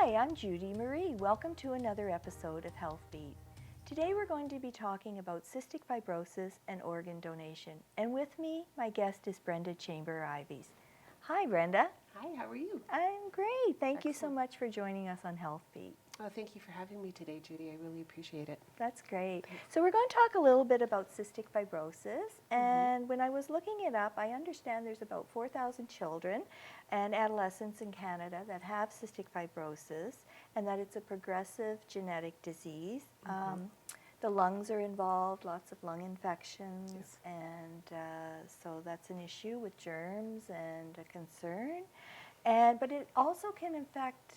Hi, I'm Judy Marie. Welcome to another episode of Health Beat. Today we're going to be talking about cystic fibrosis and organ donation. And with me, my guest is Brenda Chamber-Ives. Hi, Brenda. Hi, how are you? I'm great. Thank you so Excellent. much for joining us on Health Beat. Oh, thank you for having me today, Judy. I really appreciate it. That's great. So we're going to talk a little bit about cystic fibrosis. And when I was looking it up, I understand there's about 4,000 children and adolescents in Canada that have cystic fibrosis, and that it's a progressive genetic disease. The lungs are involved, lots of lung infections, Yes. and so that's an issue with germs and a concern. But it also can affect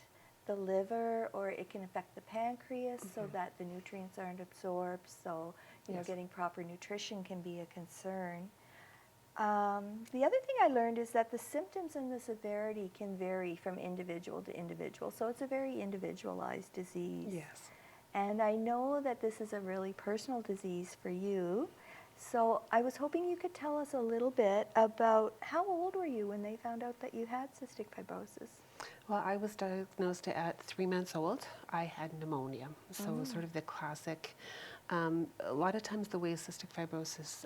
the liver, or it can affect the pancreas so that the nutrients aren't absorbed. So, Yes. getting proper nutrition can be a concern. The other thing I learned is that the symptoms and the severity can vary from individual to individual. So it's a very individualized disease. Yes. And I know that this is a really personal disease for you. So I was hoping you could tell us a little bit about how old were you when they found out that you had cystic fibrosis? Well, I was diagnosed at 3 months old. I had pneumonia. So sort of the classic, a lot of times the way cystic fibrosis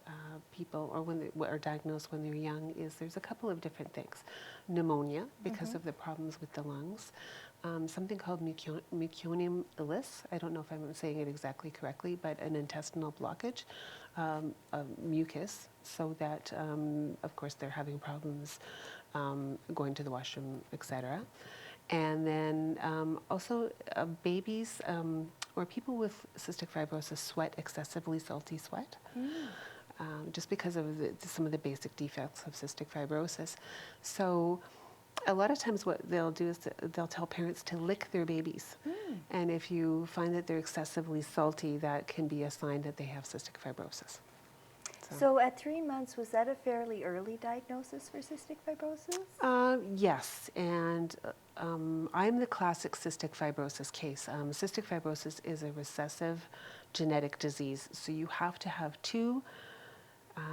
people, or when they are diagnosed when they're young, is there's a couple of different things. Pneumonia, because of the problems with the lungs. Something called muconium illis. I don't know if I'm saying it exactly correctly, but an intestinal blockage of mucus, so that, of course, they're having problems going to the washroom, etc. And then also babies or people with cystic fibrosis sweat excessively salty sweat. Just because of some of the basic defects of cystic fibrosis. So a lot of times what they'll do is they'll tell parents to lick their babies. And if you find that they're excessively salty, that can be a sign that they have cystic fibrosis. So at 3 months, was that a fairly early diagnosis for cystic fibrosis? Yes, and I'm the classic cystic fibrosis case. Cystic fibrosis is a recessive genetic disease, so you have to have two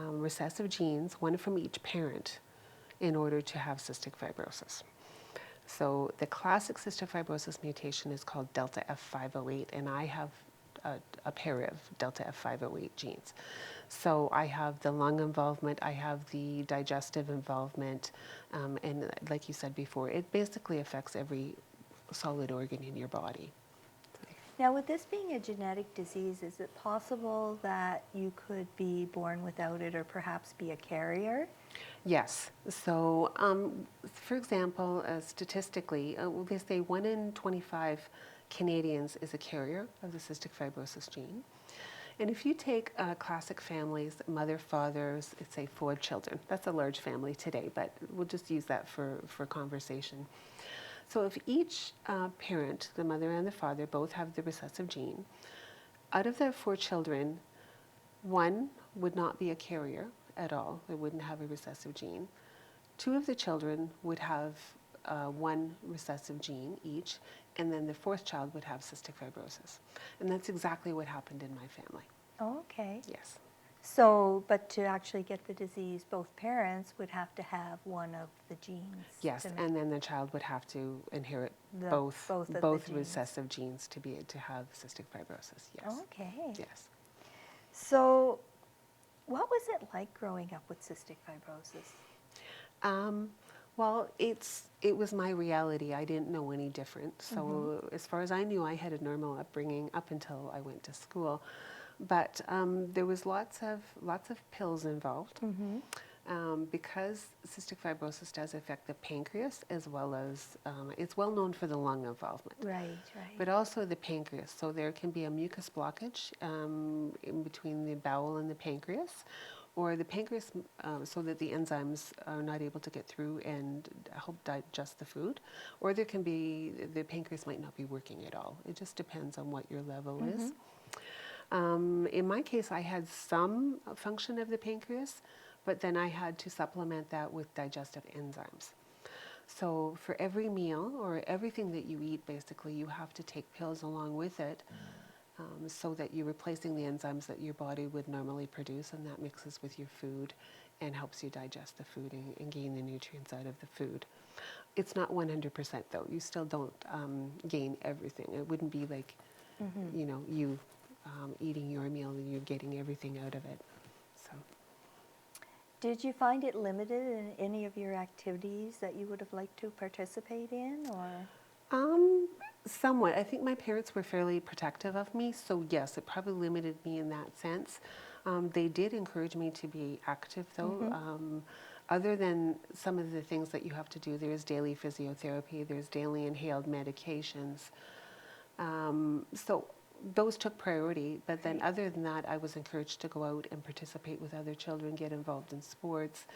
recessive genes, one from each parent, in order to have cystic fibrosis. So the classic cystic fibrosis mutation is called delta F508, and I have a pair of delta F508 genes. So I have the lung involvement, I have the digestive involvement, and like you said before, it basically affects every solid organ in your body. Now, with this being a genetic disease, is it possible that you could be born without it or perhaps be a carrier? Yes. So, for example, statistically, they say 1 in 25 Canadians is a carrier of the cystic fibrosis gene. And if you take classic families, mother, fathers, let's say 4 children, that's a large family today, but we'll just use that for conversation. So if each parent, the mother and the father, both have the recessive gene, out of their 4 children, 1 would not be a carrier at all. They wouldn't have a recessive gene. 2 of the children would have 1 recessive gene each, and then the 4th child would have cystic fibrosis. And that's exactly what happened in my family. Oh, okay. Yes. So, but to actually get the disease, both parents would have to have one of the genes. Yes, and then the child would have to inherit both of the genes. recessive genes to be to have cystic fibrosis. Yes. Okay. Yes. So, what was it like growing up with cystic fibrosis? Well, it was my reality. I didn't know any different. So as far as I knew, I had a normal upbringing up until I went to school. But there was lots of pills involved. Because cystic fibrosis does affect the pancreas as well as, it's well known for the lung involvement. Right, right. But also the pancreas. So there can be a mucus blockage in between the bowel and the pancreas, or the pancreas so that the enzymes are not able to get through and help digest the food, or there can be, the pancreas might not be working at all. It just depends on what your level is. In my case, I had some function of the pancreas, but then I had to supplement that with digestive enzymes. So for every meal or everything that you eat, basically, you have to take pills along with it so that you're replacing the enzymes that your body would normally produce, and that mixes with your food and helps you digest the food and gain the nutrients out of the food. It's not 100% though. You still don't gain everything. It wouldn't be like, you eating your meal and you're getting everything out of it. So. Did you find it limited in any of your activities that you would have liked to participate in, or? Somewhat. I think my parents were fairly protective of me, so yes, it probably limited me in that sense. They did encourage me to be active though. Other than some of the things that you have to do, there's daily physiotherapy, there's daily inhaled medications. So those took priority, but then other than that, I was encouraged to go out and participate with other children, get involved in sports,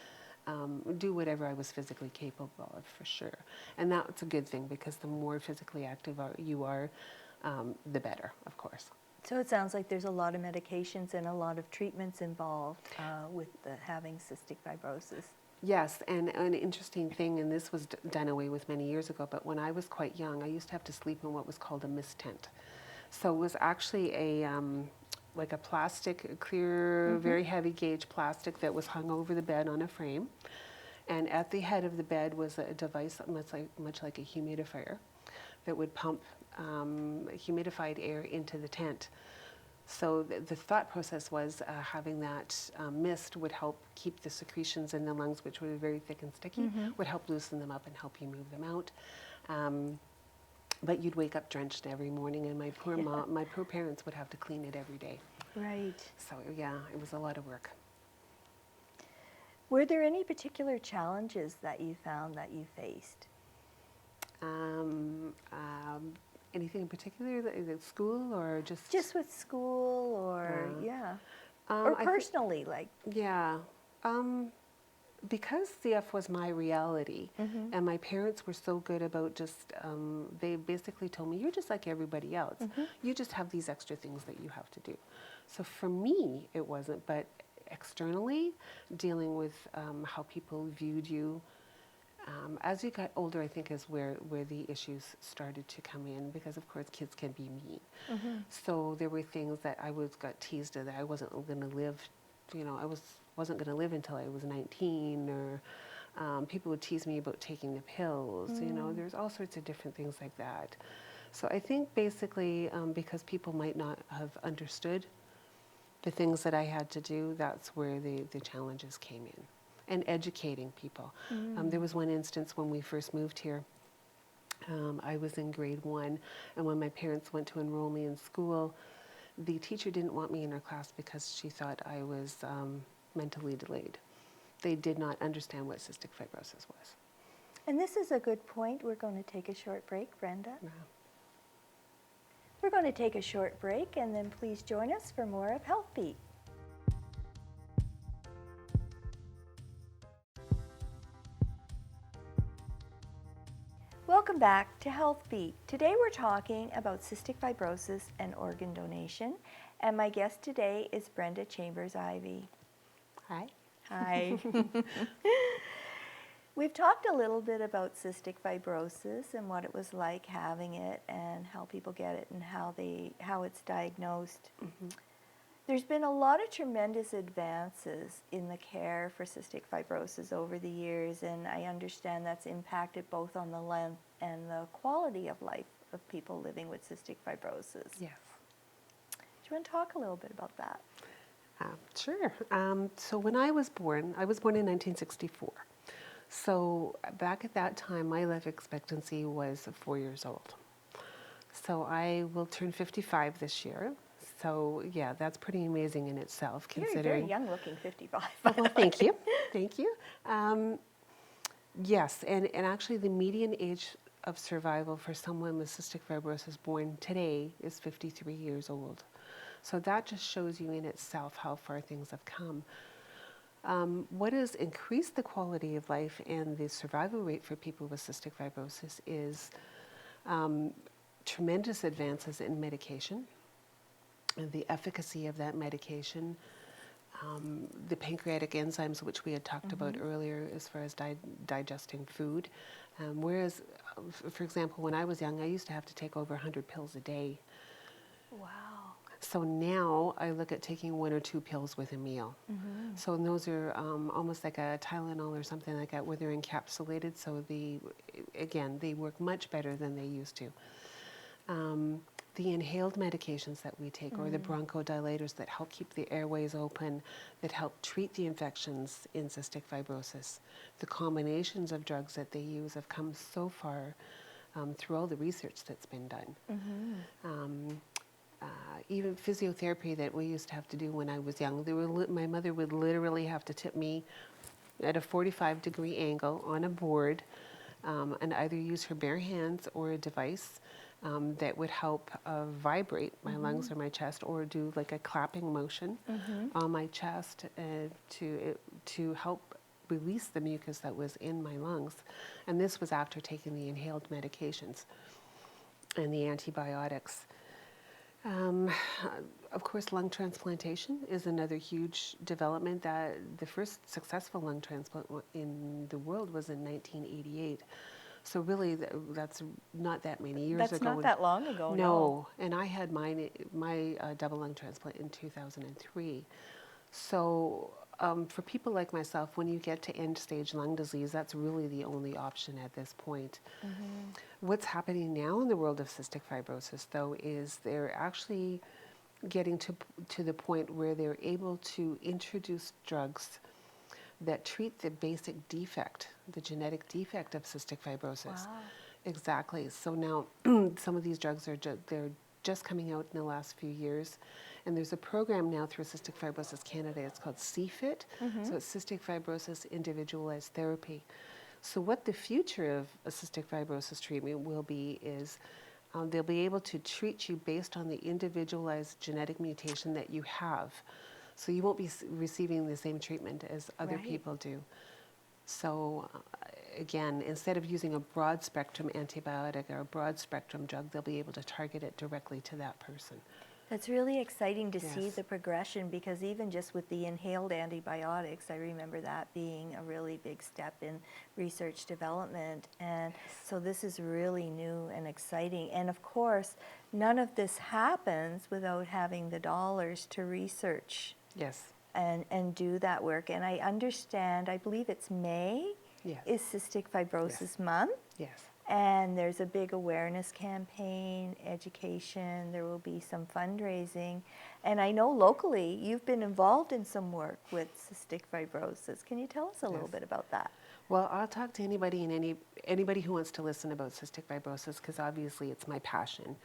do whatever I was physically capable of, for sure. And that's a good thing, because the more physically active you are, the better, of course. So it sounds like there's a lot of medications and a lot of treatments involved with having cystic fibrosis. Yes, and an interesting thing, and this was done away with many years ago, but when I was quite young, I used to have to sleep in what was called a mist tent. So it was actually like a plastic, clear, very heavy gauge plastic that was hung over the bed on a frame. And at the head of the bed was a device much like a humidifier that would pump humidified air into the tent. So the thought process was having that mist would help keep the secretions in the lungs, which were very thick and sticky, would help loosen them up and help you move them out. But you'd wake up drenched every morning, and my poor my poor parents would have to clean it every day. Right. So yeah, it was a lot of work. Were there any particular challenges that you found that you faced? Anything in particular, at school or just? Just with school, or or I personally, like. Yeah. Because CF was my reality, and my parents were so good about just, they basically told me, you're just like everybody else. You just have these extra things that you have to do. So for me, it wasn't, but externally, dealing with how people viewed you, as you got older, I think is where the issues started to come in, because of course kids can be mean. So there were things that got teased that I wasn't going to live, wasn't going to live until I was 19, or people would tease me about taking the pills. There's all sorts of different things like that. So I think basically because people might not have understood the things that I had to do, that's where the challenges came in. And educating people. There was one instance when we first moved here. I was in grade 1, and when my parents went to enroll me in school, the teacher didn't want me in her class because she thought I was mentally delayed. They did not understand what cystic fibrosis was. And this is a good point. We're going to take a short break, Brenda. Yeah. We're going to take a short break, and then please join us for more of Health Beat. Welcome back to Health Beat. Today we're talking about cystic fibrosis and organ donation, and my guest today is Brenda Chambers-Ivy. Hi. Hi. We've talked a little bit about cystic fibrosis and what it was like having it, and how people get it, and how it's diagnosed. There's been a lot of tremendous advances in the care for cystic fibrosis over the years, and I understand that's impacted both on the length and the quality of life of people living with cystic fibrosis. Yes. Do you want to talk a little bit about that? Sure. So when I was born in 1964. So back at that time, my life expectancy was 4 years old. So I will turn 55 this year. So yeah, that's pretty amazing in itself, considering. You're very young looking, 55. Well, thank you. Thank you. Yes, and actually the median age of survival for someone with cystic fibrosis born today is 53 years old. So that just shows you in itself how far things have come. What has increased the quality of life and the survival rate for people with cystic fibrosis is tremendous advances in medication, and the efficacy of that medication, the pancreatic enzymes, which we had talked about earlier as far as digesting food. Whereas, for example, when I was young, I used to have to take over 100 pills a day. Wow. So now I look at taking 1 or 2 pills with a meal. So those are almost like a Tylenol or something like that, where they're encapsulated. So they work much better than they used to. The inhaled medications that we take, or the bronchodilators that help keep the airways open, that help treat the infections in cystic fibrosis, the combinations of drugs that they use have come so far through all the research that's been done. Even physiotherapy that we used to have to do when I was young, my mother would literally have to tip me at a 45-degree angle on a board and either use her bare hands or a device that would help vibrate my lungs or my chest, or do like a clapping motion on my chest to help release the mucus that was in my lungs. And this was after taking the inhaled medications and the antibiotics. Of course, lung transplantation is another huge development. That the first successful lung transplant in the world was in 1988. So really, that's not that many years ago. That's not that long ago, No, and I had my double lung transplant in 2003. So for people like myself, when you get to end-stage lung disease, that's really the only option at this point. What's happening now in the world of cystic fibrosis, though, is they're actually getting to the point where they're able to introduce drugs that treat the basic defect, the genetic defect of cystic fibrosis. Wow. Exactly. So now some of these drugs they're just coming out in the last few years. And there's a program now through Cystic Fibrosis Canada. It's called CFIT. So it's Cystic Fibrosis Individualized Therapy. So what the future of a cystic fibrosis treatment will be is they'll be able to treat you based on the individualized genetic mutation that you have. So you won't be receiving the same treatment as other people do. So again, instead of using a broad spectrum antibiotic or a broad spectrum drug, they'll be able to target it directly to that person. That's really exciting to see Yes. the progression, because even just with the inhaled antibiotics, I remember that being a really big step in research development. And so this is really new and exciting. And of course, none of this happens without having the dollars to research Yes. and do that work. And I understand, I believe it's May Yes. is Cystic Fibrosis Month. Yes. And there's a big awareness campaign, education, there will be some fundraising. And I know locally you've been involved in some work with cystic fibrosis. Can you tell us a little bit about that? Well, I'll talk to anybody and anybody who wants to listen about cystic fibrosis, because obviously it's my passion.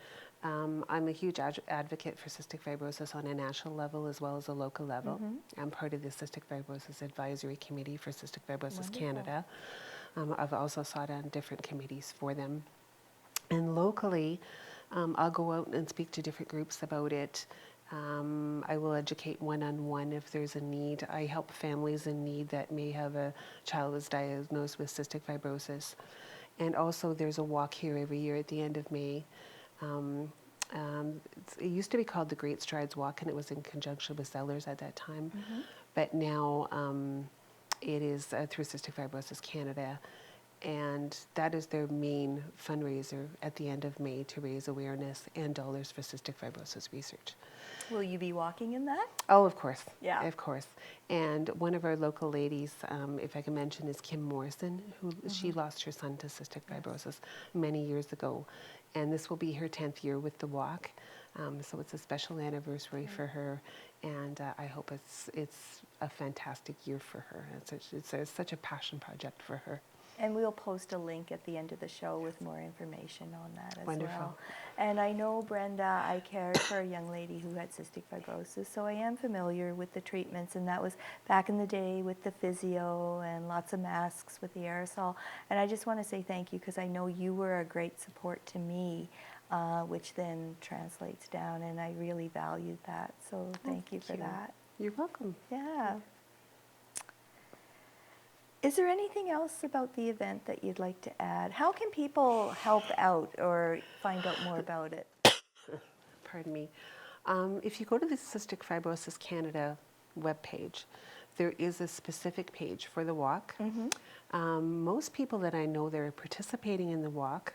I'm a huge advocate for cystic fibrosis on a national level as well as a local level. I'm part of the Cystic Fibrosis Advisory Committee for Cystic Fibrosis Canada. I've also sat on different committees for them. And locally, I'll go out and speak to different groups about it. I will educate one-on-one if there's a need. I help families in need that may have a child who's diagnosed with cystic fibrosis. And also there's a walk here every year at the end of May. It used to be called the Great Strides Walk, and it was in conjunction with Sellers at that time. But now it is through Cystic Fibrosis Canada, and that is their main fundraiser at the end of May to raise awareness and dollars for cystic fibrosis research. Will you be walking in that? Oh, of course. Yeah. Of course. And one of our local ladies, if I can mention, is Kim Morrison, who she lost her son to cystic fibrosis many years ago. And this will be her 10th year with the walk. So it's a special anniversary for her. And I hope it's a fantastic year for her. It's such a passion project for her. And we'll post a link at the end of the show with more information on that as Wonderful. well. And I know, Brenda, I cared for a young lady who had cystic fibrosis, so I am familiar with the treatments, and that was back in the day with the physio and lots of masks with the aerosol. And I just want to say thank you, because I know you were a great support to me, which then translates down, and I really valued that. So thank you for that. You're welcome. Yeah. Is there anything else about the event that you'd like to add? How can people help out or find out more about it? Pardon me. If you go to the Cystic Fibrosis Canada webpage, there is a specific page for the walk. Most people that I know that are participating in the walk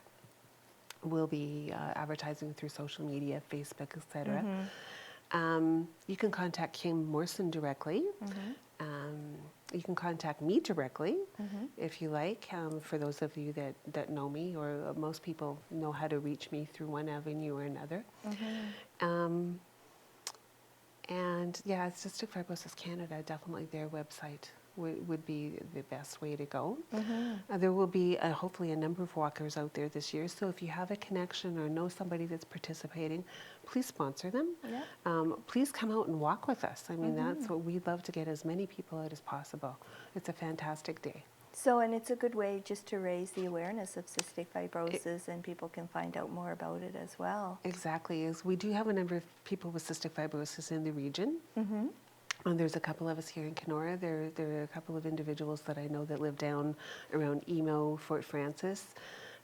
will be advertising through social media, Facebook, etc. You can contact Kim Morrison directly. You can contact me directly if you like, for those of you that know me, or most people know how to reach me through one avenue or another. And yeah, it's Cystic Fibrosis Canada, definitely their website would be the best way to go. There will be hopefully a number of walkers out there this year, so if you have a connection or know somebody that's participating, please sponsor them. Yeah. Please come out and walk with us. I mean, that's what we'd love to get as many people out as possible. It's a fantastic day. So, and it's a good way just to raise the awareness of cystic fibrosis, and people can find out more about it as well. Exactly, is we do have a number of people with cystic fibrosis in the region. And there's a couple of us here in Kenora. There are a couple of individuals that I know that live down around Emo, Fort Francis.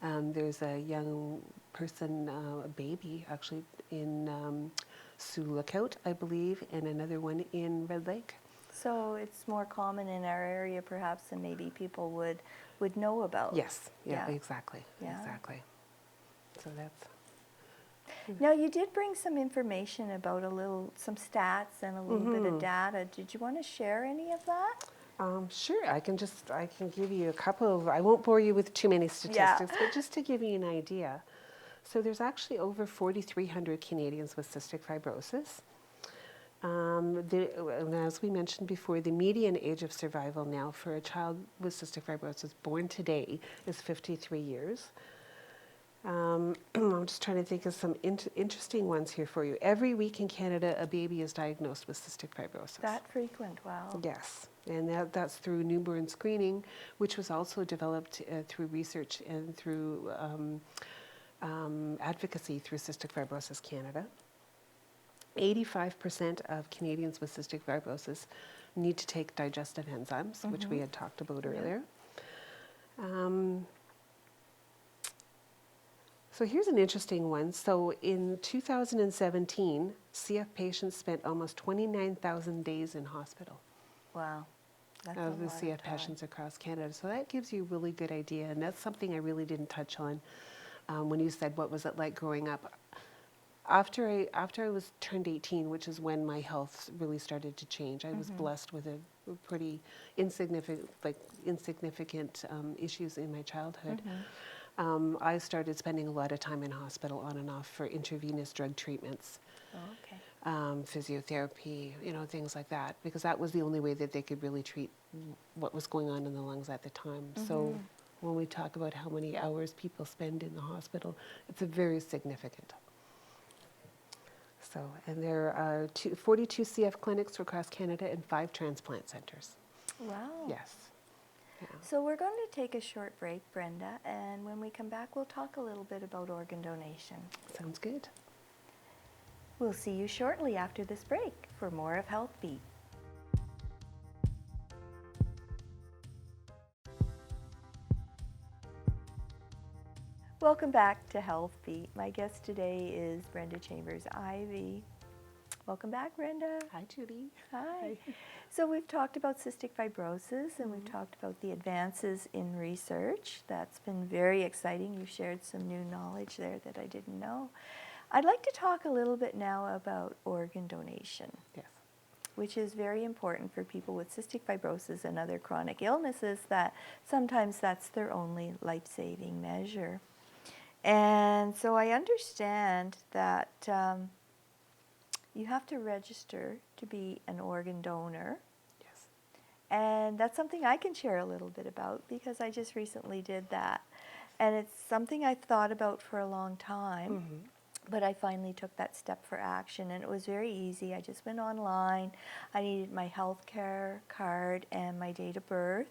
There's a young person, a baby actually, in Sioux Lookout, I believe, and another one in Red Lake. So it's more common in our area perhaps than maybe people would know about. Yes, yeah, Yeah. exactly, Yeah. exactly. So that's... Now, you did bring some information about some stats and a little bit of data. Did you want to share any of that? Sure, I can give you a couple of, I won't bore you with too many statistics, but just to give you an idea. So there's actually over 4,300 Canadians with cystic fibrosis. And as we mentioned before, the median age of survival now for a child with cystic fibrosis born today is 53 years. I'm just trying to think of some interesting ones here for you. Every week in Canada, a baby is diagnosed with cystic fibrosis. That frequent, wow. Yes, and that's through newborn screening, which was also developed through research and through advocacy through Cystic Fibrosis Canada. 85% of Canadians with cystic fibrosis need to take digestive enzymes, which we had talked about earlier. So here's an interesting one. So in 2017, CF patients spent almost 29,000 days in hospital. Wow. That's Of the a lot CF of time. patients across Canada. So that gives you a really good idea, and that's something I really didn't touch on when you said what was it like growing up. After I was turned 18, which is when my health really started to change, I was blessed with a pretty insignificant issues in my childhood. I started spending a lot of time in hospital on and off for intravenous drug treatments. Oh, okay. Physiotherapy, things like that, because that was the only way that they could really treat what was going on in the lungs at the time. So when we talk about how many hours people spend in the hospital, it's a very significant. So, and there are 42 CF clinics across Canada and 5 transplant centers. Wow. Yes. Yeah. So we're going to take a short break, Brenda, and when we come back, we'll talk a little bit about organ donation. Sounds good. We'll see you shortly after this break for more of Health Beat. Welcome back to Health Beat. My guest today is Brenda Chambers-Ivy. Welcome back, Brenda. Hi, Judy. Hi. So we've talked about cystic fibrosis, and we've talked about the advances in research. That's been very exciting. You shared some new knowledge there that I didn't know. I'd like to talk a little bit now about organ donation. Yes. Which is very important for people with cystic fibrosis and other chronic illnesses that sometimes that's their only life-saving measure. And so I understand that you have to register to be an organ donor. Yes. And that's something I can share a little bit about because I just recently did that. And it's something I've thought about for a long time. But I finally took that step for action, and it was very easy. I just went online. I needed my health care card and my date of birth,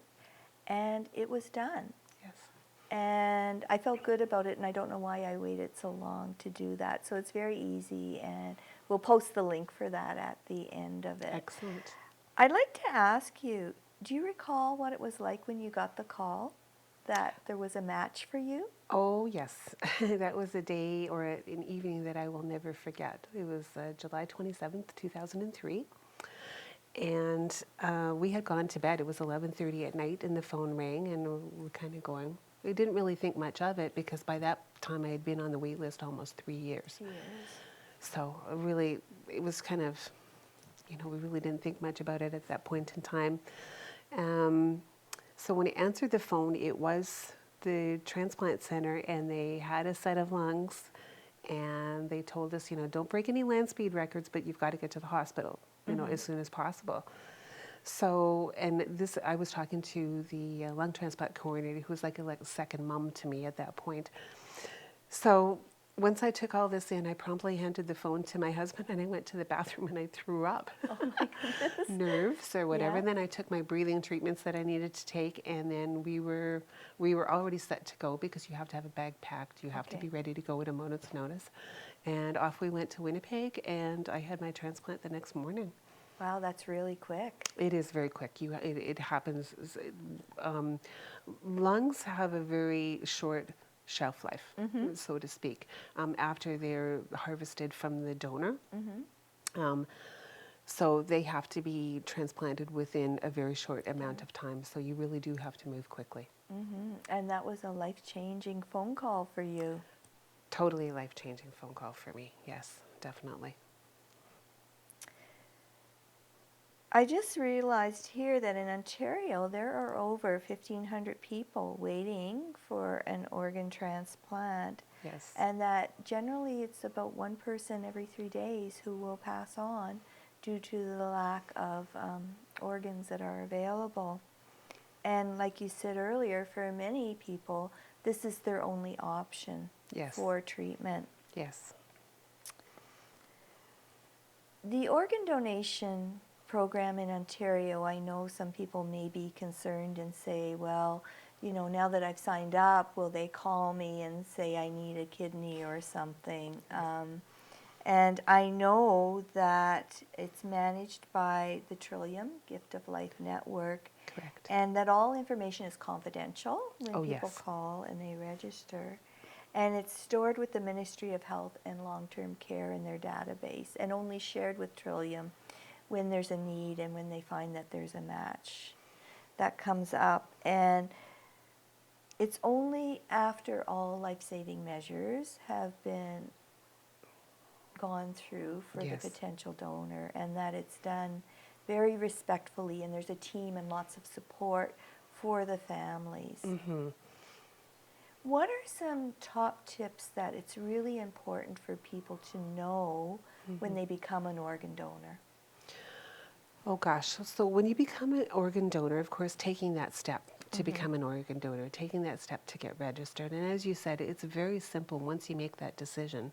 and it was done. Yes. And I felt good about it, and I don't know why I waited so long to do that. So it's very easy, and we'll post the link for that at the end of it. Excellent. I'd like to ask you, do you recall what it was like when you got the call that there was a match for you? Oh, yes. That was a day or an evening that I will never forget. It was July 27th, 2003. And we had gone to bed. It was 11:30 at night, and the phone rang, and we're kind of going. We didn't really think much of it because by that time I had been on the wait list almost 3 years. So really, it was kind of, we really didn't think much about it at that point in time. So when I answered the phone, it was the transplant center, and they had a set of lungs, and they told us, don't break any land speed records, but you've got to get to the hospital, as soon as possible. So, and this, I was talking to the lung transplant coordinator, who was like a second mom to me at that point. So once I took all this in, I promptly handed the phone to my husband, and I went to the bathroom and I threw up. Oh my goodness. Nerves or whatever. Yeah. And then I took my breathing treatments that I needed to take, and then we were already set to go, because you have to have a bag packed. You have to Okay. be ready to go at a moment's notice. And off we went to Winnipeg, and I had my transplant the next morning. Wow, that's really quick. It is very quick. It happens. Lungs have a very short shelf life, so to speak, after they're harvested from the donor. So they have to be transplanted within a very short amount of time. So you really do have to move quickly. And that was a life-changing phone call for you. Totally life-changing phone call for me. Yes, definitely. I just realized here that in Ontario there are over 1,500 people waiting for an organ transplant, Yes. and that generally it's about one person every 3 days who will pass on due to the lack of organs that are available. And like you said earlier, for many people, this is their only option Yes. for treatment. Yes. The organ donation program in Ontario, I know some people may be concerned and say, well, now that I've signed up, will they call me and say I need a kidney or something? And I know that it's managed by the Trillium Gift of Life Network, Correct. and that all information is confidential when Oh, people yes. call and they register. And it's stored with the Ministry of Health and Long-Term Care in their database, and only shared with Trillium when there's a need and when they find that there's a match that comes up. And it's only after all life-saving measures have been gone through for Yes. the potential donor, and that it's done very respectfully, and there's a team and lots of support for the families. What are some top tips that it's really important for people to know when they become an organ donor? Oh gosh, so when you become an organ donor, of course, taking that step to become an organ donor, taking that step to get registered, and as you said, it's very simple once you make that decision.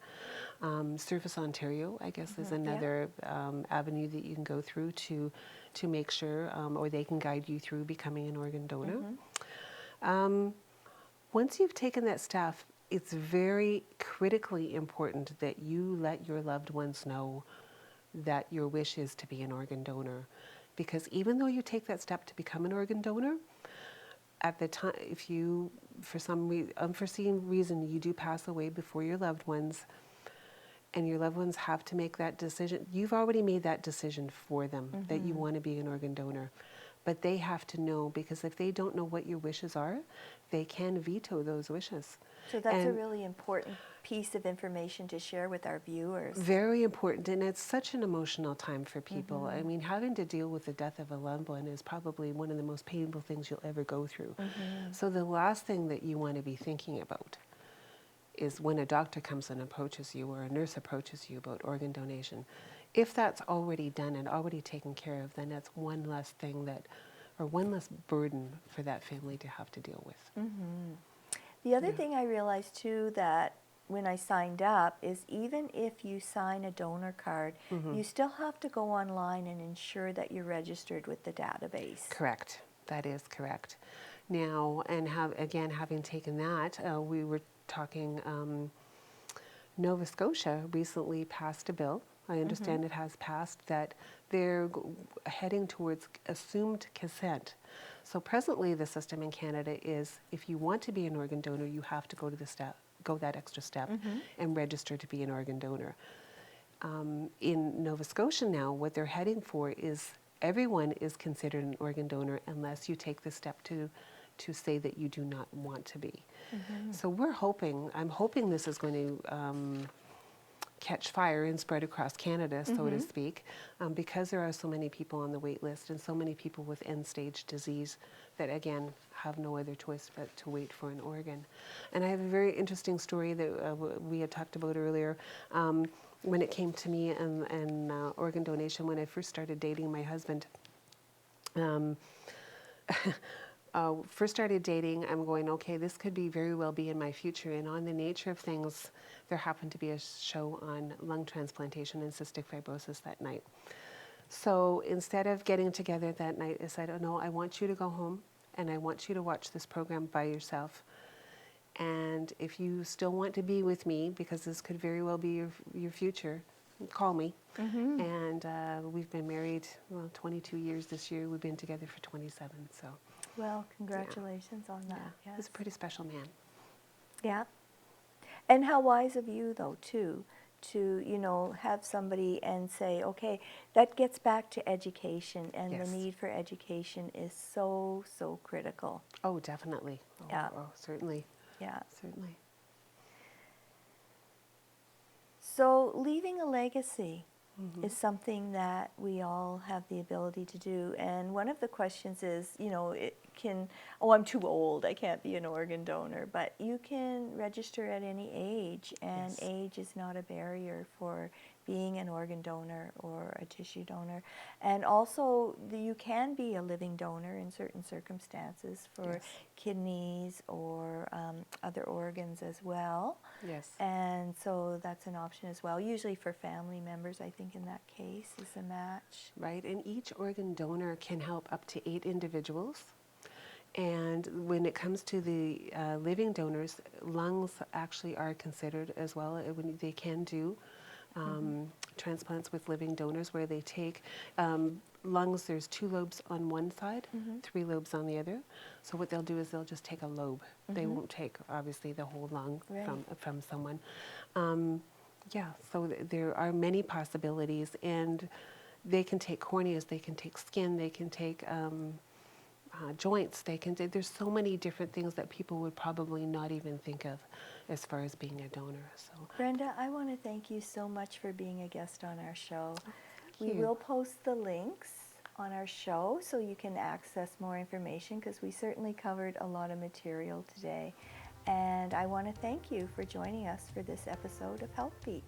Service Ontario, I guess, is another avenue that you can go through to make sure, or they can guide you through becoming an organ donor. Once you've taken that step, it's very critically important that you let your loved ones know that your wish is to be an organ donor. Because even though you take that step to become an organ donor, at the time, if you, for some unforeseen reason, you do pass away before your loved ones, and your loved ones have to make that decision, you've already made that decision for them, that you want to be an organ donor. But they have to know, because if they don't know what your wishes are, they can veto those wishes. So that's a really important piece of information to share with our viewers. Very important, and it's such an emotional time for people. I mean, having to deal with the death of a loved one is probably one of the most painful things you'll ever go through. So the last thing that you want to be thinking about is when a doctor comes and approaches you, or a nurse approaches you about organ donation. If that's already done and already taken care of, then that's one less thing or one less burden for that family to have to deal with. The other thing I realized too, that when I signed up, is even if you sign a donor card, you still have to go online and ensure that you're registered with the database. Correct. That is correct. Now, and having taken that, we were talking, Nova Scotia recently passed a bill. I understand it has passed, that they're heading towards assumed consent. So presently the system in Canada is, if you want to be an organ donor, you have to go that extra step and register to be an organ donor. In Nova Scotia now, what they're heading for is everyone is considered an organ donor unless you take the step to say that you do not want to be. So I'm hoping this is going to catch fire and spread across Canada, so to speak, because there are so many people on the wait list and so many people with end-stage disease that, again, have no other choice but to wait for an organ. And I have a very interesting story that we had talked about earlier. When it came to me and organ donation, when I first started dating my husband, first started dating, I'm going, okay, this could be very well be in my future. And on the nature of things, there happened to be a show on lung transplantation and cystic fibrosis that night. So instead of getting together that night, I said, oh no, I want you to go home and I want you to watch this program by yourself. And if you still want to be with me, because this could very well be your future, call me. And we've been married, 22 years this year. We've been together for 27, so. Well, congratulations on that. Yeah, he's a pretty special man. Yeah. And how wise of you, though, too, to, have somebody and say, okay, that gets back to education, and Yes. the need for education is so, so critical. Oh, definitely. Oh, Yeah. oh, certainly. Yeah. Certainly. So leaving a legacy is something that we all have the ability to do. And one of the questions is, I'm too old, I can't be an organ donor. But you can register at any age, and Yes. age is not a barrier for being an organ donor or a tissue donor. And also, you can be a living donor in certain circumstances for Yes. kidneys or other organs as well. Yes. And so that's an option as well. Usually for family members, I think in that case is a match. Right, and each organ donor can help up to 8 individuals. And when it comes to the living donors, lungs actually are considered as well. When they can do transplants with living donors where they take lungs, there's 2 lobes on one side, 3 lobes on the other. So what they'll do is they'll just take a lobe. They won't take, obviously, the whole lung Right. from someone. Yeah, so there are many possibilities, and they can take corneas, they can take skin, they can take joints, there's so many different things that people would probably not even think of as far as being a donor. So Brenda, I want to thank you so much for being a guest on our show. We you. will post the links on our show so you can access more information, because we certainly covered a lot of material today. And I want to thank you for joining us for this episode of Health Beat.